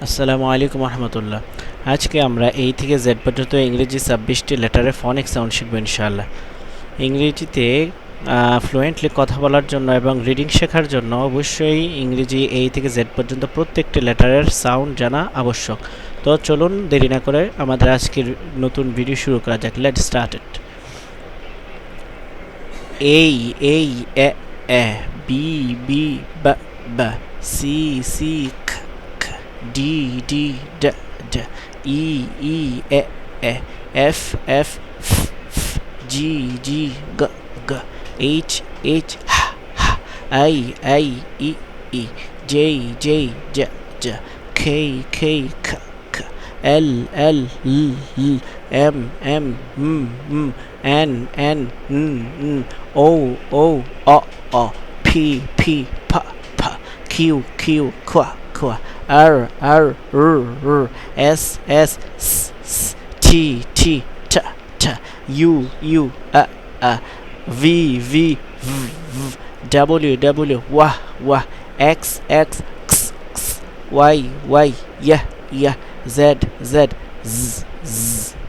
আসসালামু আলাইকুম রহমতুল্লাহ। আজকে আমরা এই থেকে জেড পর্যন্ত ইংরেজি 26টি লেটারের ফনিক সাউন্ড শিখব ইনশাআল্লাহ। ইংরেজিতে ফ্লুয়েন্টলি কথা বলার জন্য এবং রিডিং শেখার জন্য অবশ্যই ইংরেজি এই থেকে জেড পর্যন্ত প্রত্যেকটি লেটারের সাউন্ড জানা আবশ্যক। তো চলুন দেরি না করে আমাদের আজকের নতুন ভিডিও শুরু করা যাক। Let's start it. এই এ এ বি বি বা বা C C D D D D E E E E F F F F G G G G H H H H I I E E J J J J K K K K L L L L M M M M N N N N O O O O P P P P Q Q Q Q R R R R S S S S T T T T U U V V V V W W W W X X X X Y Y Y Y Z Z Z Z